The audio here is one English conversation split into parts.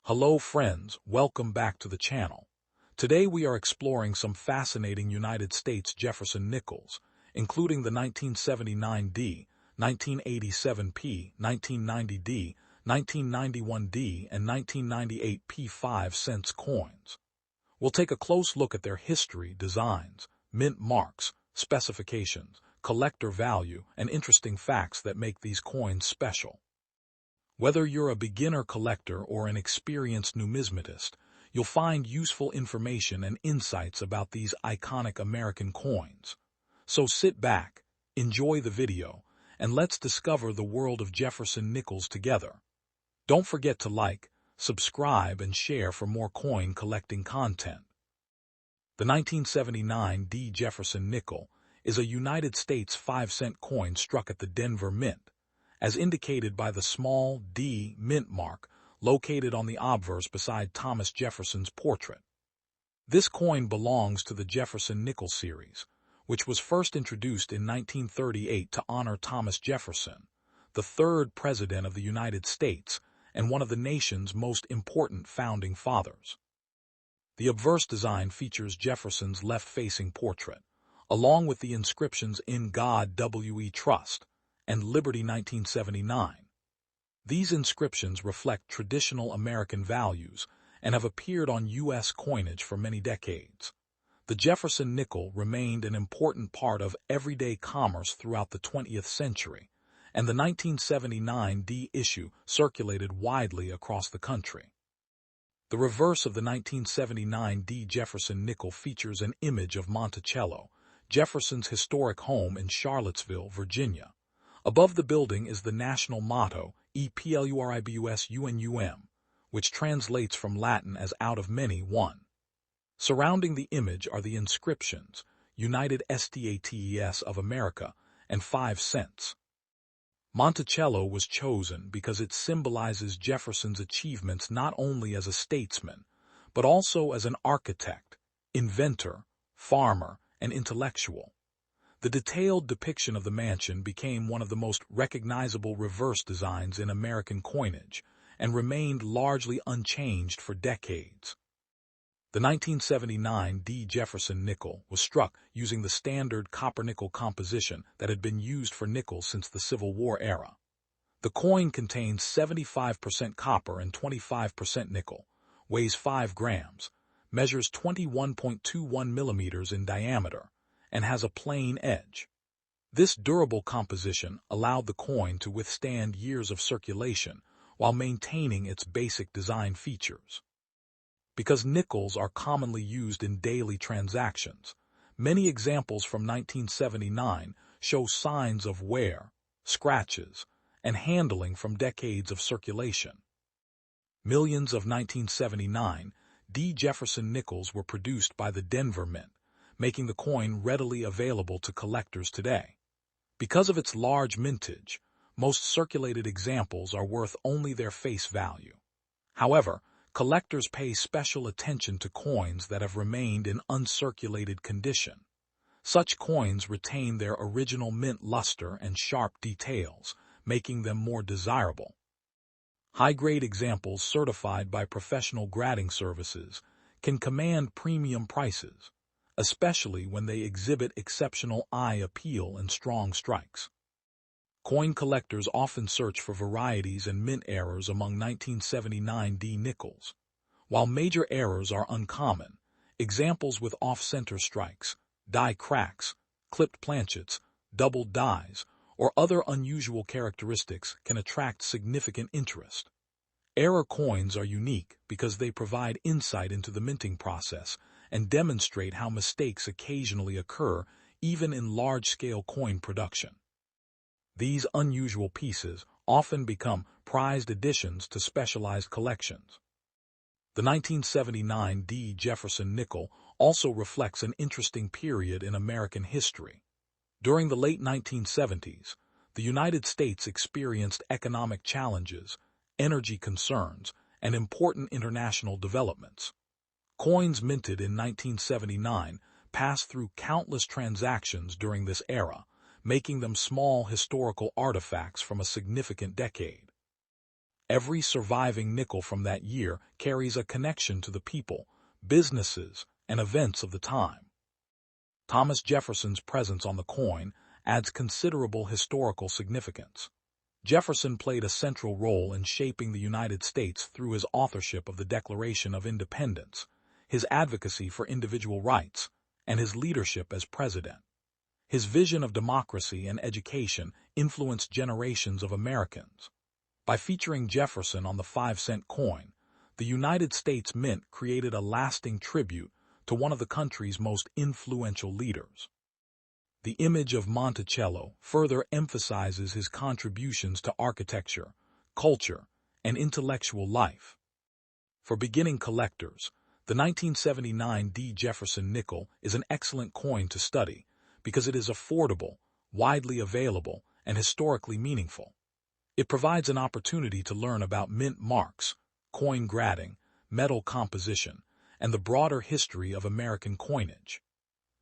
Hello friends, welcome back to the channel. Today we are exploring some fascinating United States Jefferson nickels, including the 1979D, 1987P, 1990D, 1991D, and 1998P 5-cent coins. We'll take a close look at their history, designs, mint marks, specifications, collector value, and interesting facts that make these coins special. Whether you're a beginner collector or an experienced numismatist, you'll find useful information and insights about these iconic American coins. So sit back, enjoy the video, and let's discover the world of Jefferson nickels together. Don't forget to like, subscribe, and share for more coin collecting content. The 1979 D Jefferson nickel is a United States 5-cent coin struck at the Denver Mint, as indicated by the small D mint mark located on the obverse beside Thomas Jefferson's portrait. This coin belongs to the Jefferson Nickel series, which was first introduced in 1938 to honor Thomas Jefferson, the third President of the United States and one of the nation's most important founding fathers. The obverse design features Jefferson's left-facing portrait, along with the inscriptions "In God We Trust" and "Liberty 1979. These inscriptions reflect traditional American values and have appeared on U.S. coinage for many decades. The Jefferson nickel remained an important part of everyday commerce throughout the 20th century, and the 1979 D issue circulated widely across the country. The reverse of the 1979 D Jefferson nickel features an image of Monticello, Jefferson's historic home in Charlottesville, Virginia. Above the building is the national motto, E Pluribus Unum, which translates from Latin as "out of many, one." Surrounding the image are the inscriptions, United States of America, and 5 cents. Monticello was chosen because it symbolizes Jefferson's achievements not only as a statesman, but also as an architect, inventor, farmer, and intellectual. The detailed depiction of the mansion became one of the most recognizable reverse designs in American coinage and remained largely unchanged for decades. The 1979 D Jefferson nickel was struck using the standard copper-nickel composition that had been used for nickels since the Civil War era. The coin contains 75% copper and 25% nickel, weighs 5 grams, measures 21.21 millimeters in diameter, and has a plain edge. This durable composition allowed the coin to withstand years of circulation while maintaining its basic design features. Because nickels are commonly used in daily transactions, many examples from 1979 show signs of wear, scratches, and handling from decades of circulation. Millions of 1979 D Jefferson nickels were produced by the Denver Mint, making the coin readily available to collectors today. Because of its large mintage, most circulated examples are worth only their face value. However, collectors pay special attention to coins that have remained in uncirculated condition. Such coins retain their original mint luster and sharp details, making them more desirable. High-grade examples certified by professional grading services can command premium prices, especially when they exhibit exceptional eye appeal and strong strikes. Coin collectors often search for varieties and mint errors among 1979 D nickels. While major errors are uncommon, examples with off-center strikes, die cracks, clipped planchets, doubled dies, or other unusual characteristics can attract significant interest. Error coins are unique because they provide insight into the minting process and demonstrate how mistakes occasionally occur even in large-scale coin production. These unusual pieces often become prized additions to specialized collections. The 1979 D Jefferson nickel also reflects an interesting period in American history. During the late 1970s, the United States experienced economic challenges, energy concerns, and important international developments. Coins minted in 1979 passed through countless transactions during this era, making them small historical artifacts from a significant decade. Every surviving nickel from that year carries a connection to the people, businesses, and events of the time. Thomas Jefferson's presence on the coin adds considerable historical significance. Jefferson played a central role in shaping the United States through his authorship of the Declaration of Independence, his advocacy for individual rights, and his leadership as president. His vision of democracy and education influenced generations of Americans. By featuring Jefferson on the 5-cent coin, the United States Mint created a lasting tribute to one of the country's most influential leaders. The image of Monticello further emphasizes his contributions to architecture, culture, and intellectual life. For beginning collectors, the 1979 D. Jefferson Nickel is an excellent coin to study because it is affordable, widely available, and historically meaningful. It provides an opportunity to learn about mint marks, coin grading, metal composition, and the broader history of American coinage.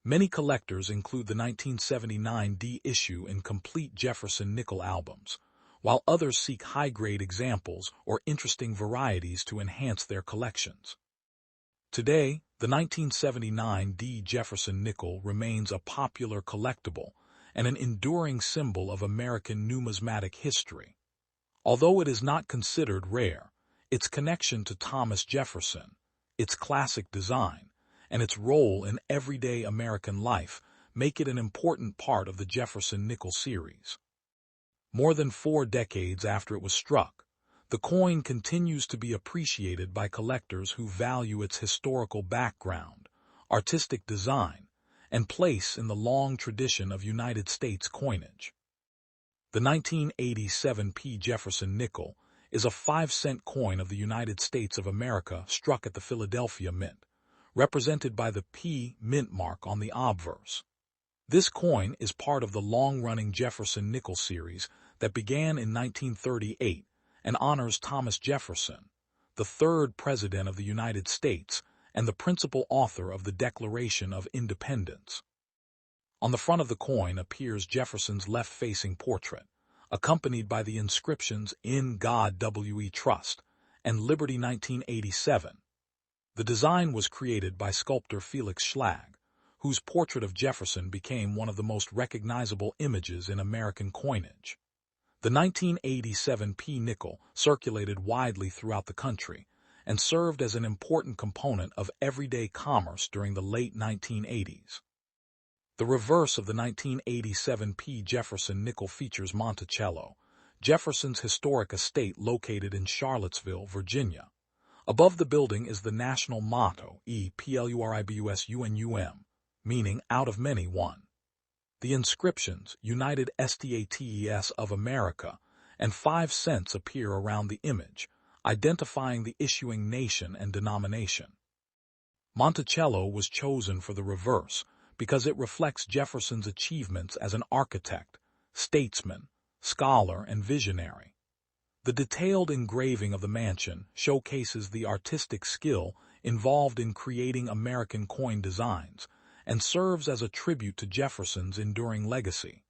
Many collectors include the 1979 D issue in complete Jefferson Nickel albums, while others seek high-grade examples or interesting varieties to enhance their collections. Today, the 1979 D Jefferson Nickel remains a popular collectible and an enduring symbol of American numismatic history. Although it is not considered rare, its connection to Thomas Jefferson, its classic design, and its role in everyday American life make it an important part of the Jefferson Nickel series. More than 4 decades after it was struck, the coin continues to be appreciated by collectors who value its historical background, artistic design, and place in the long tradition of United States coinage. The 1987 P. Jefferson Nickel is a 5-cent coin of the United States of America struck at the Philadelphia Mint, represented by the P mint mark on the obverse. This coin is part of the long-running Jefferson Nickel series that began in 1938 and honors Thomas Jefferson, the 3rd President of the United States and the principal author of the Declaration of Independence. On the front of the coin appears Jefferson's left-facing portrait, accompanied by the inscriptions "In God We Trust" and "Liberty 1987. The design was created by sculptor Felix Schlag, whose portrait of Jefferson became one of the most recognizable images in American coinage. The 1987 P nickel circulated widely throughout the country and served as an important component of everyday commerce during the late 1980s. The reverse of the 1987 P Jefferson Nickel features Monticello, Jefferson's historic estate located in Charlottesville, Virginia. Above the building is the national motto, E Pluribus Unum, meaning out of many one. The inscriptions, United States of America, and 5 cents appear around the image, identifying the issuing nation and denomination. Monticello was chosen for the reverse because it reflects Jefferson's achievements as an architect, statesman, scholar, and visionary. The detailed engraving of the mansion showcases the artistic skill involved in creating American coin designs and serves as a tribute to Jefferson's enduring legacy.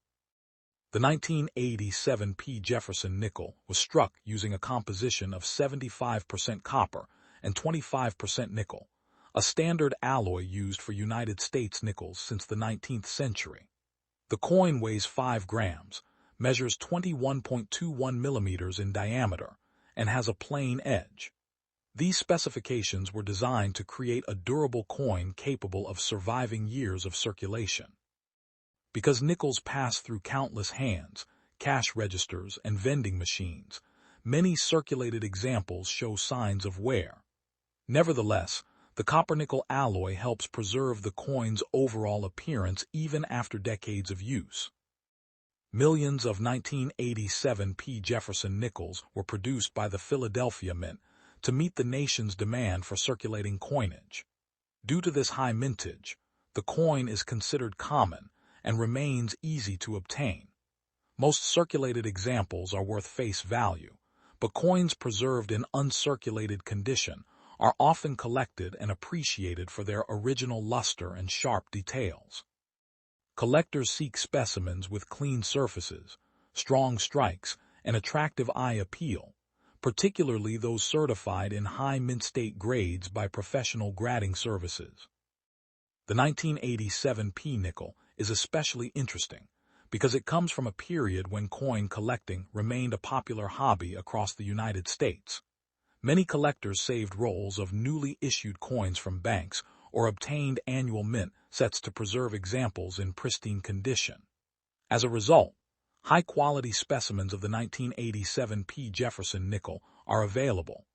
The 1987 P. Jefferson Nickel was struck using a composition of 75% copper and 25% nickel, a standard alloy used for United States nickels since the 19th century. The coin weighs 5 grams, measures 21.21 millimeters in diameter, and has a plain edge. These specifications were designed to create a durable coin capable of surviving years of circulation. Because nickels pass through countless hands, cash registers, and vending machines, many circulated examples show signs of wear. Nevertheless, the copper-nickel alloy helps preserve the coin's overall appearance even after decades of use. Millions of 1987 P. Jefferson nickels were produced by the Philadelphia Mint to meet the nation's demand for circulating coinage. Due to this high mintage, the coin is considered common and remains easy to obtain. Most circulated examples are worth face value, but coins preserved in uncirculated condition are often collected and appreciated for their original luster and sharp details. Collectors seek specimens with clean surfaces, strong strikes, and attractive eye appeal, particularly those certified in high mint state grades by professional grading services. The 1987 P nickel is especially interesting because it comes from a period when coin collecting remained a popular hobby across the United States. Many collectors saved rolls of newly issued coins from banks or obtained annual mint sets to preserve examples in pristine condition. As a result, high-quality specimens of the 1987 P Jefferson nickel are available,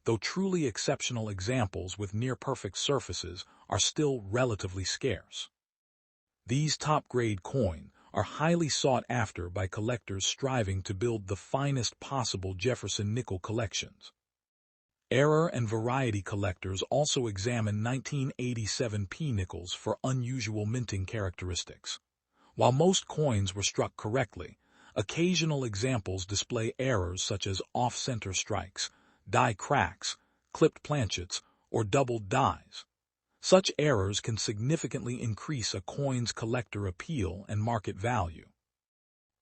though truly exceptional examples with near-perfect surfaces are still relatively scarce. These top-grade coins are highly sought after by collectors striving to build the finest possible Jefferson nickel collections. Error and variety collectors also examine 1987 P nickels for unusual minting characteristics. While most coins were struck correctly, occasional examples display errors such as off-center strikes, die cracks, clipped planchets, or doubled dies. Such errors can significantly increase a coin's collector appeal and market value.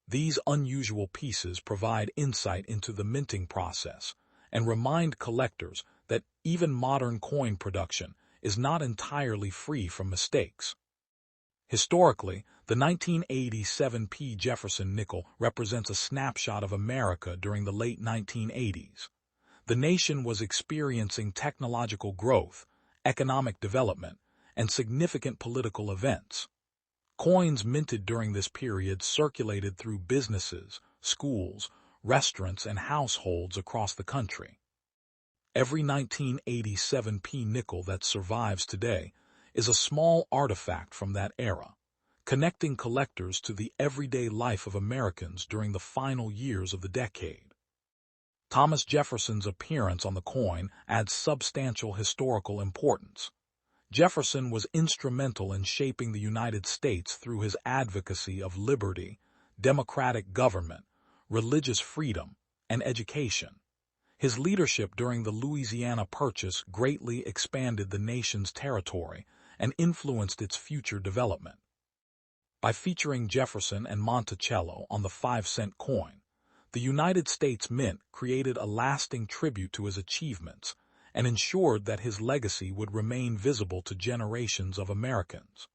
These unusual pieces provide insight into the minting process and remind collectors that even modern coin production is not entirely free from mistakes. Historically, the 1987 P Jefferson nickel represents a snapshot of America during the late 1980s. The nation was experiencing technological growth, economic development, and significant political events. Coins minted during this period circulated through businesses, schools, restaurants, and households across the country. Every 1987 P nickel that survives today is a small artifact from that era, connecting collectors to the everyday life of Americans during the final years of the decade. Thomas Jefferson's appearance on the coin adds substantial historical importance. Jefferson was instrumental in shaping the United States through his advocacy of liberty, democratic government, religious freedom, and education. His leadership during the Louisiana Purchase greatly expanded the nation's territory and influenced its future development. By featuring Jefferson and Monticello on the 5-cent coin, the United States Mint created a lasting tribute to his achievements and ensured that his legacy would remain visible to generations of Americans.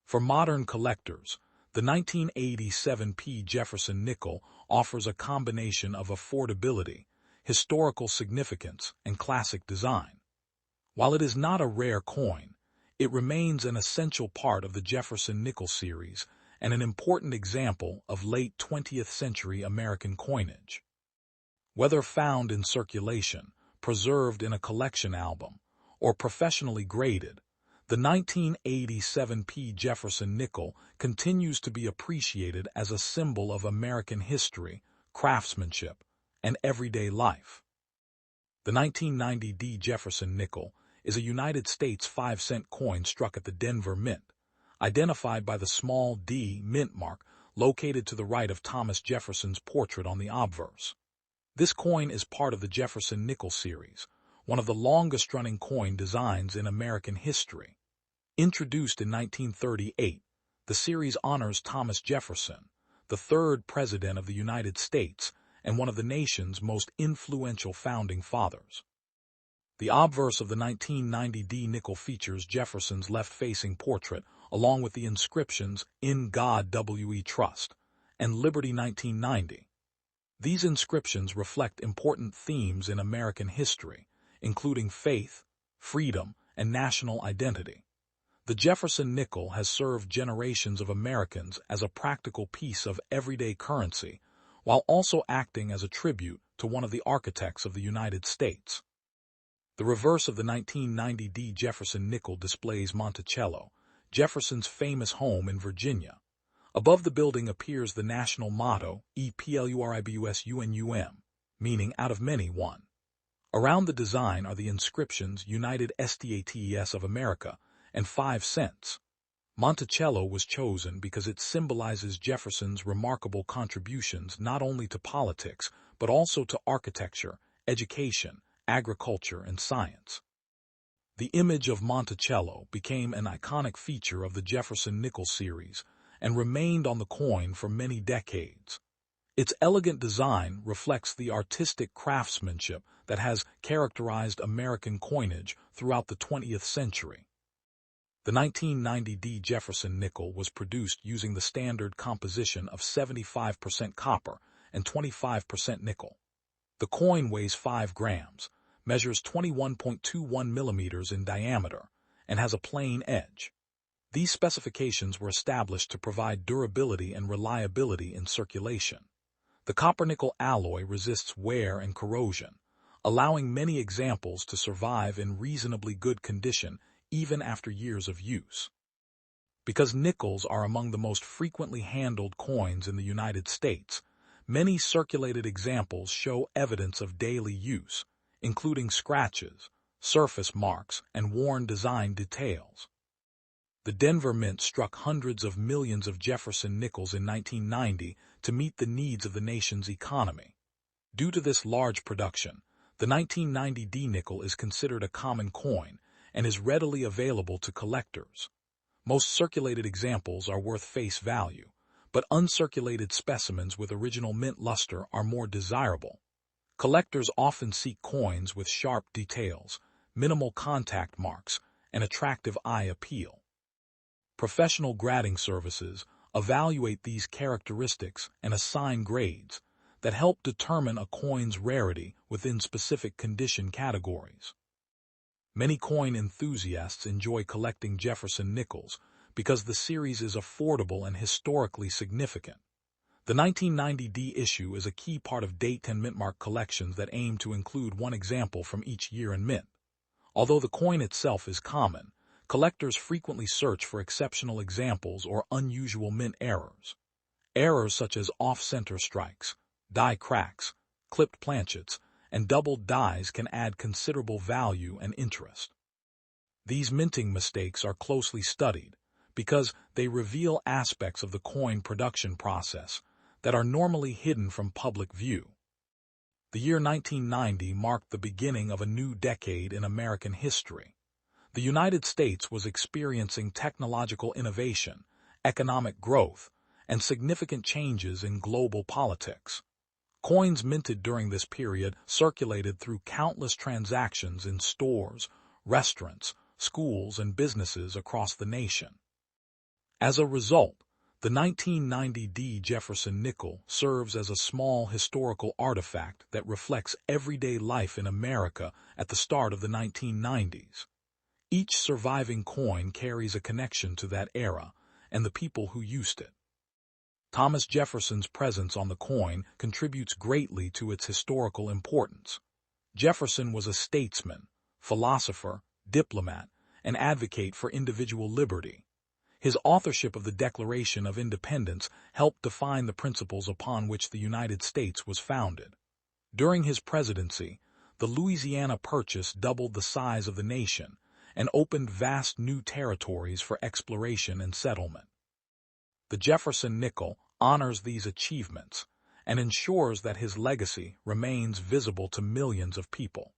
For modern collectors, the 1987 P Jefferson nickel offers a combination of affordability, historical significance, and classic design. While it is not a rare coin, it remains an essential part of the Jefferson nickel series and an important example of late 20th century American coinage. Whether found in circulation, preserved in a collection album, or professionally graded, the 1987 P Jefferson nickel continues to be appreciated as a symbol of American history, craftsmanship, and everyday life. The 1990 D Jefferson nickel is a United States 5-cent coin struck at the Denver Mint, identified by the small D mint mark located to the right of Thomas Jefferson's portrait on the obverse. This coin is part of the Jefferson Nickel series, one of the longest-running coin designs in American history. Introduced in 1938, the series honors Thomas Jefferson, the third President of the United States and one of the nation's most influential founding fathers. The obverse of the 1990 D nickel features Jefferson's left-facing portrait, along with the inscriptions, "In God We Trust," and "Liberty 1990. These inscriptions reflect important themes in American history, including faith, freedom, and national identity. The Jefferson nickel has served generations of Americans as a practical piece of everyday currency, while also acting as a tribute to one of the architects of the United States. The reverse of the 1990 D Jefferson nickel displays Monticello, Jefferson's famous home in Virginia. Above the building appears the national motto, E Pluribus Unum, meaning out of many one. Around the design are the inscriptions United States of America and 5 cents. Monticello was chosen because it symbolizes Jefferson's remarkable contributions not only to politics, but also to architecture, education, agriculture, and science. The image of Monticello became an iconic feature of the Jefferson Nickel series and remained on the coin for many decades. Its elegant design reflects the artistic craftsmanship that has characterized American coinage throughout the 20th century. The 1990 D Jefferson nickel was produced using the standard composition of 75% copper and 25% nickel. The coin weighs 5 grams, measures 21.21 millimeters in diameter, and has a plain edge. These specifications were established to provide durability and reliability in circulation. The copper-nickel alloy resists wear and corrosion, allowing many examples to survive in reasonably good condition even after years of use. Because nickels are among the most frequently handled coins in the United States, many circulated examples show evidence of daily use, including scratches, surface marks, and worn design details. The Denver Mint struck hundreds of millions of Jefferson nickels in 1990 to meet the needs of the nation's economy. Due to this large production, the 1990 D nickel is considered a common coin and is readily available to collectors. Most circulated examples are worth face value, but uncirculated specimens with original mint luster are more desirable. Collectors often seek coins with sharp details, minimal contact marks, and attractive eye appeal. Professional grading services evaluate these characteristics and assign grades that help determine a coin's rarity within specific condition categories. Many coin enthusiasts enjoy collecting Jefferson nickels because the series is affordable and historically significant. The 1990 D issue is a key part of date and mintmark collections that aim to include one example from each year and mint. Although the coin itself is common, collectors frequently search for exceptional examples or unusual mint errors. Errors such as off-center strikes, die cracks, clipped planchets, and doubled dies can add considerable value and interest. These minting mistakes are closely studied because they reveal aspects of the coin production process that are normally hidden from public view. The year 1990 marked the beginning of a new decade in American history. The United States was experiencing technological innovation, economic growth, and significant changes in global politics. Coins minted during this period circulated through countless transactions in stores, restaurants, schools, and businesses across the nation. As a result, the 1990 D Jefferson nickel serves as a small historical artifact that reflects everyday life in America at the start of the 1990s. Each surviving coin carries a connection to that era and the people who used it. Thomas Jefferson's presence on the coin contributes greatly to its historical importance. Jefferson was a statesman, philosopher, diplomat, and advocate for individual liberty. His authorship of the Declaration of Independence helped define the principles upon which the United States was founded. During his presidency, the Louisiana Purchase doubled the size of the nation and opened vast new territories for exploration and settlement. The Jefferson nickel honors these achievements and ensures that his legacy remains visible to millions of people.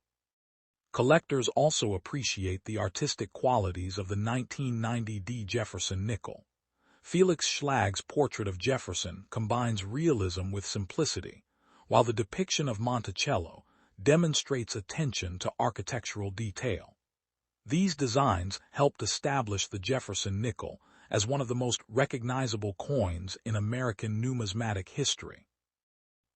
Collectors also appreciate the artistic qualities of the 1990 D Jefferson nickel. Felix Schlag's portrait of Jefferson combines realism with simplicity, while the depiction of Monticello demonstrates attention to architectural detail. These designs helped establish the Jefferson nickel as one of the most recognizable coins in American numismatic history.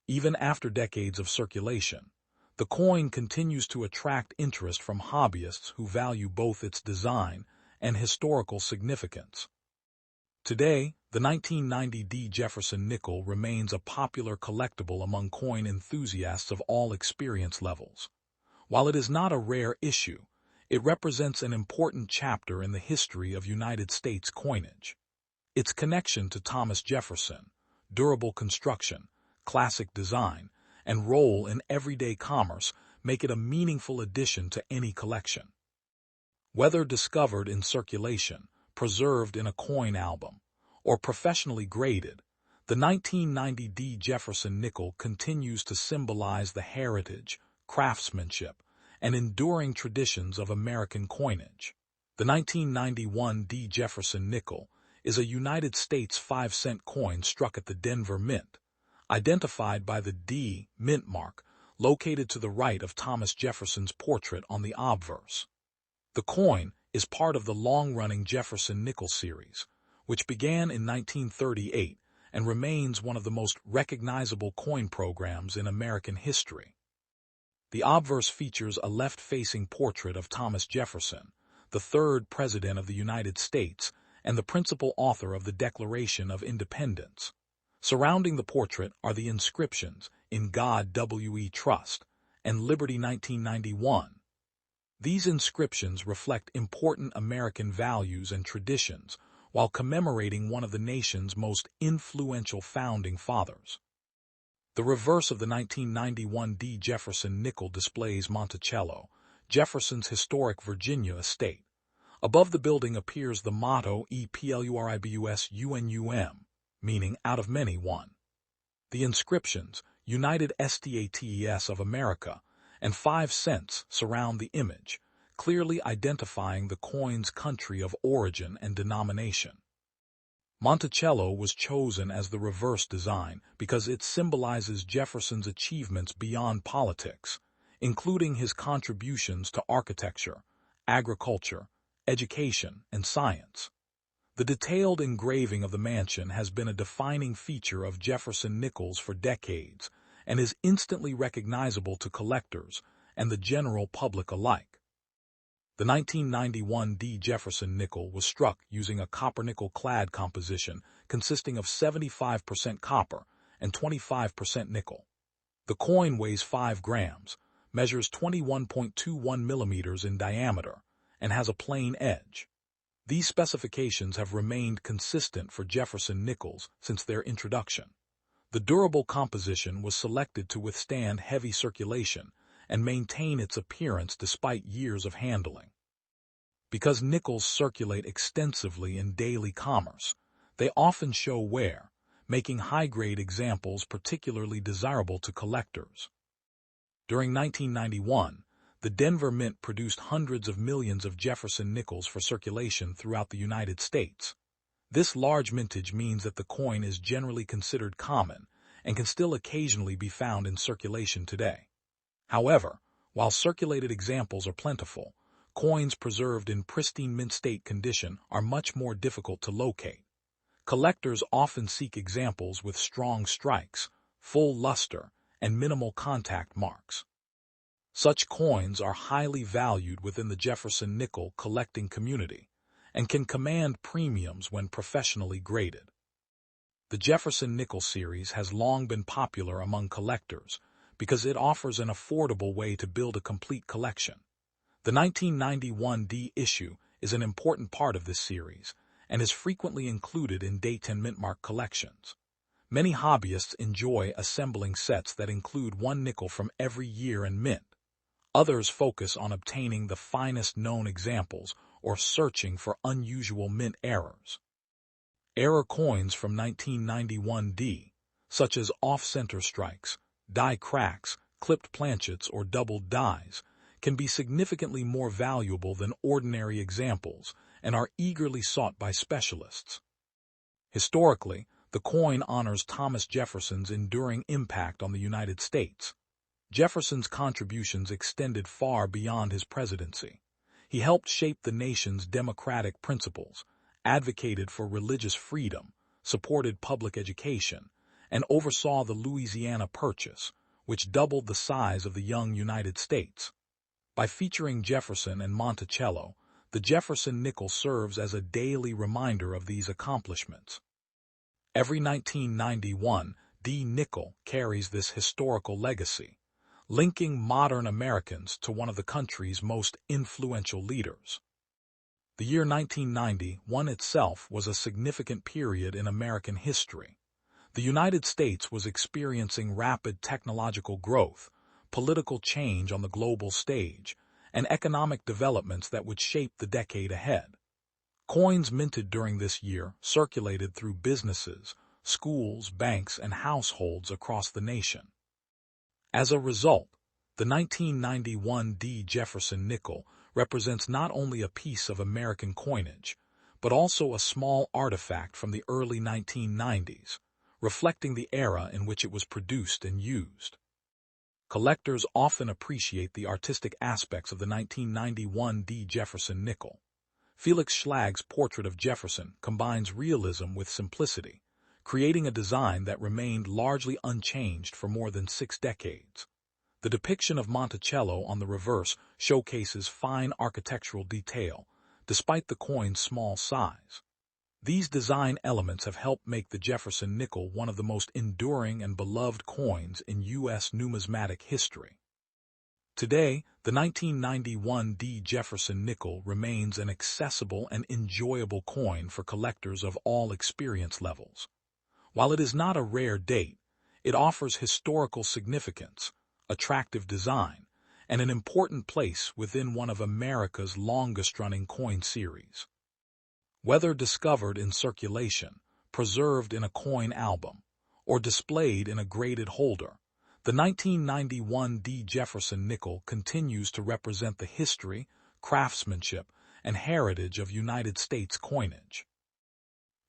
Even after decades of circulation, the coin continues to attract interest from hobbyists who value both its design and historical significance. Today, the 1990 D Jefferson nickel remains a popular collectible among coin enthusiasts of all experience levels. While it is not a rare issue, it represents an important chapter in the history of United States coinage. Its connection to Thomas Jefferson, durable construction, classic design, and role in everyday commerce make it a meaningful addition to any collection. Whether discovered in circulation, preserved in a coin album, or professionally graded, the 1990 D Jefferson nickel continues to symbolize the heritage, craftsmanship, and enduring traditions of American coinage. The 1991 D Jefferson nickel is a United States 5-cent coin struck at the Denver Mint, identified by the D mint mark located to the right of Thomas Jefferson's portrait on the obverse. The coin is part of the long-running Jefferson Nickel series, which began in 1938 and remains one of the most recognizable coin programs in American history. The obverse features a left-facing portrait of Thomas Jefferson, the third President of the United States and the principal author of the Declaration of Independence. Surrounding the portrait are the inscriptions, "In God We Trust" and "Liberty 1991." These inscriptions reflect important American values and traditions while commemorating one of the nation's most influential founding fathers. The reverse of the 1991 D Jefferson Nickel displays Monticello, Jefferson's historic Virginia estate. Above the building appears the motto E Pluribus Unum, meaning out of many one. The inscriptions, United States of America, and 5 cents surround the image, clearly identifying the coin's country of origin and denomination. Monticello was chosen as the reverse design because it symbolizes Jefferson's achievements beyond politics, including his contributions to architecture, agriculture, education, and science. The detailed engraving of the mansion has been a defining feature of Jefferson Nickels for decades and is instantly recognizable to collectors and the general public alike. The 1991 D Jefferson Nickel was struck using a copper-nickel clad composition consisting of 75% copper and 25% nickel. The coin weighs 5 grams, measures 21.21 millimeters in diameter, and has a plain edge. These specifications have remained consistent for Jefferson Nickels since their introduction. The durable composition was selected to withstand heavy circulation and maintain its appearance despite years of handling. Because nickels circulate extensively in daily commerce, they often show wear, making high-grade examples particularly desirable to collectors. During 1991, the Denver Mint produced hundreds of millions of Jefferson Nickels for circulation throughout the United States. This large mintage means that the coin is generally considered common and can still occasionally be found in circulation today. However, while circulated examples are plentiful, coins preserved in pristine mint state condition are much more difficult to locate. Collectors often seek examples with strong strikes, full luster, and minimal contact marks. Such coins are highly valued within the Jefferson Nickel collecting community and can command premiums when professionally graded. The Jefferson Nickel series has long been popular among collectors because it offers an affordable way to build a complete collection. The 1991 D issue is an important part of this series and is frequently included in day 10 mintmark collections. Many hobbyists enjoy assembling sets that include one nickel from every year and mint. Others focus on obtaining the finest known examples or searching for unusual mint errors. Error coins from 1991 D, such as off-center strikes, die cracks, clipped planchets, or doubled dies, can be significantly more valuable than ordinary examples and are eagerly sought by specialists. Historically, the coin honors Thomas Jefferson's enduring impact on the United States. Jefferson's contributions extended far beyond his presidency. He helped shape the nation's democratic principles, advocated for religious freedom, supported public education, and oversaw the Louisiana Purchase, which doubled the size of the young United States. By featuring Jefferson and Monticello, the Jefferson Nickel serves as a daily reminder of these accomplishments. Every 1991 D nickel carries this historical legacy, linking modern Americans to one of the country's most influential leaders. The year 1991 itself was a significant period in American history. The United States was experiencing rapid technological growth, political change on the global stage, and economic developments that would shape the decade ahead. Coins minted during this year circulated through businesses, schools, banks, and households across the nation. As a result, the 1991 D Jefferson Nickel represents not only a piece of American coinage, but also a small artifact from the early 1990s, reflecting the era in which it was produced and used. Collectors often appreciate the artistic aspects of the 1991 D Jefferson nickel. Felix Schlag's portrait of Jefferson combines realism with simplicity, creating a design that remained largely unchanged for more than 6 decades. The depiction of Monticello on the reverse showcases fine architectural detail, despite the coin's small size. These design elements have helped make the Jefferson nickel one of the most enduring and beloved coins in U.S. numismatic history. Today, the 1991 D Jefferson nickel remains an accessible and enjoyable coin for collectors of all experience levels. While it is not a rare date, it offers historical significance, attractive design, and an important place within one of America's longest-running coin series. Whether discovered in circulation, preserved in a coin album, or displayed in a graded holder, the 1991 D Jefferson nickel continues to represent the history, craftsmanship, and heritage of United States coinage.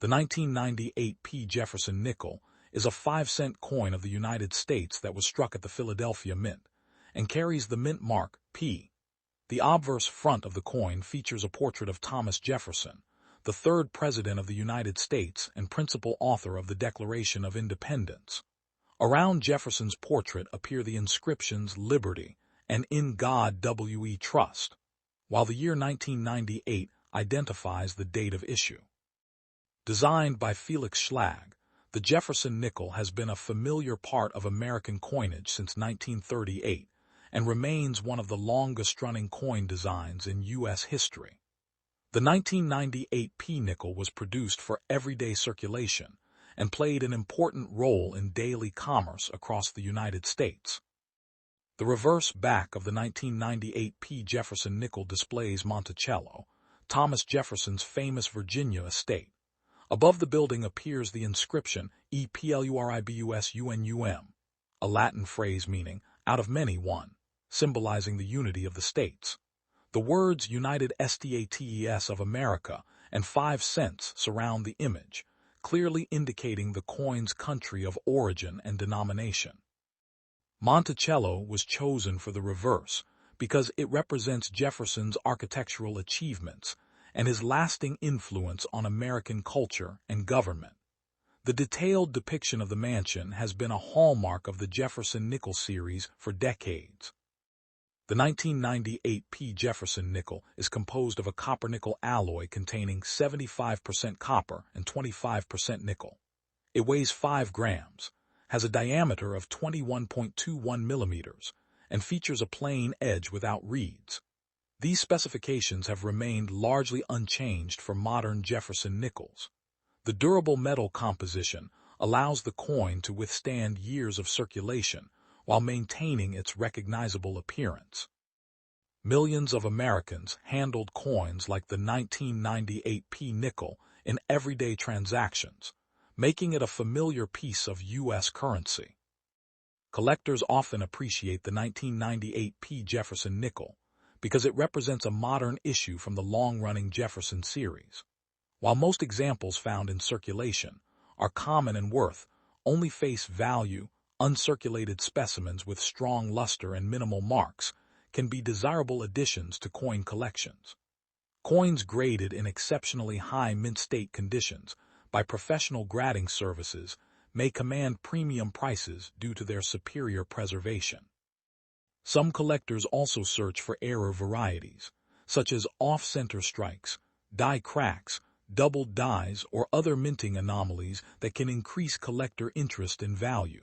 The 1998 P Jefferson nickel is a 5-cent coin of the United States that was struck at the Philadelphia Mint, and carries the mint mark, P. The obverse front of the coin features a portrait of Thomas Jefferson, the third President of the United States and principal author of the Declaration of Independence. Around Jefferson's portrait appear the inscriptions Liberty and In God We Trust, while the year 1998 identifies the date of issue. Designed by Felix Schlag, the Jefferson nickel has been a familiar part of American coinage since 1938 and remains one of the longest-running coin designs in U.S. history. The 1998 P nickel was produced for everyday circulation and played an important role in daily commerce across the United States. The reverse back of the 1998 P Jefferson nickel displays Monticello, Thomas Jefferson's famous Virginia estate. Above the building appears the inscription E Pluribus Unum, a Latin phrase meaning out of many one, symbolizing the unity of the states. The words United States of America and 5 cents surround the image, clearly indicating the coin's country of origin and denomination. Monticello was chosen for the reverse because it represents Jefferson's architectural achievements and his lasting influence on American culture and government. The detailed depiction of the mansion has been a hallmark of the Jefferson nickel series for decades. The 1998 P Jefferson nickel is composed of a copper-nickel alloy containing 75% copper and 25% nickel. It weighs 5 grams, has a diameter of 21.21 millimeters, and features a plain edge without reeds. These specifications have remained largely unchanged for modern Jefferson nickels. The durable metal composition allows the coin to withstand years of circulation while maintaining its recognizable appearance. Millions of Americans handled coins like the 1998 P nickel in everyday transactions, making it a familiar piece of U.S. currency. Collectors often appreciate the 1998 P Jefferson nickel because it represents a modern issue from the long-running Jefferson series. While most examples found in circulation are common in worth, only face value, uncirculated specimens with strong luster and minimal marks can be desirable additions to coin collections. Coins graded in exceptionally high mint state conditions by professional grading services may command premium prices due to their superior preservation. Some collectors also search for error varieties, such as off-center strikes, die cracks, doubled dies, or other minting anomalies that can increase collector interest in value.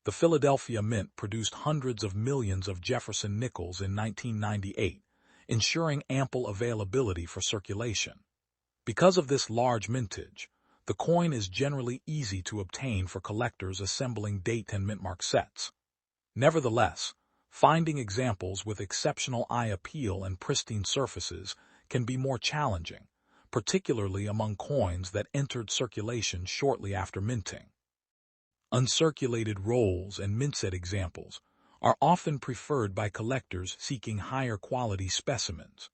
The Philadelphia Mint produced hundreds of millions of Jefferson nickels in 1998, ensuring ample availability for circulation. Because of this large mintage, the coin is generally easy to obtain for collectors assembling date and mintmark sets. Nevertheless, finding examples with exceptional eye appeal and pristine surfaces can be more challenging, particularly among coins that entered circulation shortly after minting. Uncirculated rolls and mintset examples are often preferred by collectors seeking higher quality specimens.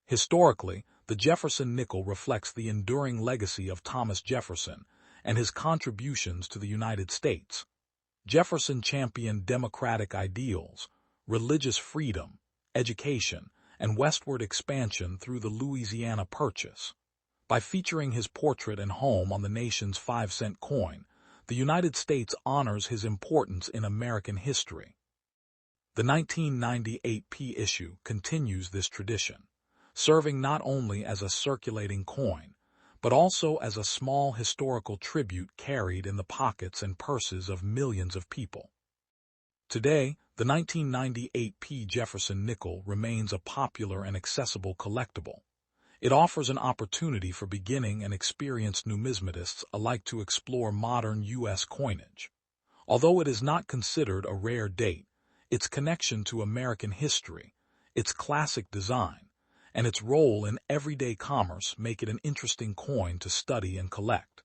Historically, the Jefferson nickel reflects the enduring legacy of Thomas Jefferson and his contributions to the United States. Jefferson championed democratic ideals, religious freedom, education, and westward expansion through the Louisiana Purchase. By featuring his portrait and home on the nation's 5-cent coin, the United States honors his importance in American history. The 1998 P issue continues this tradition, serving not only as a circulating coin, but also as a small historical tribute carried in the pockets and purses of millions of people. Today, the 1998 P Jefferson Nickel remains a popular and accessible collectible. It offers an opportunity for beginning and experienced numismatists alike to explore modern U.S. coinage. Although it is not considered a rare date, its connection to American history, its classic design, and its role in everyday commerce make it an interesting coin to study and collect.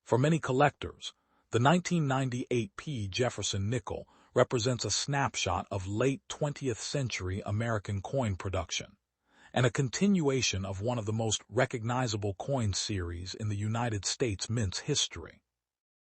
For many collectors, the 1998 P Jefferson Nickel represents a snapshot of late 20th century American coin production, and a continuation of one of the most recognizable coin series in the United States mint's history.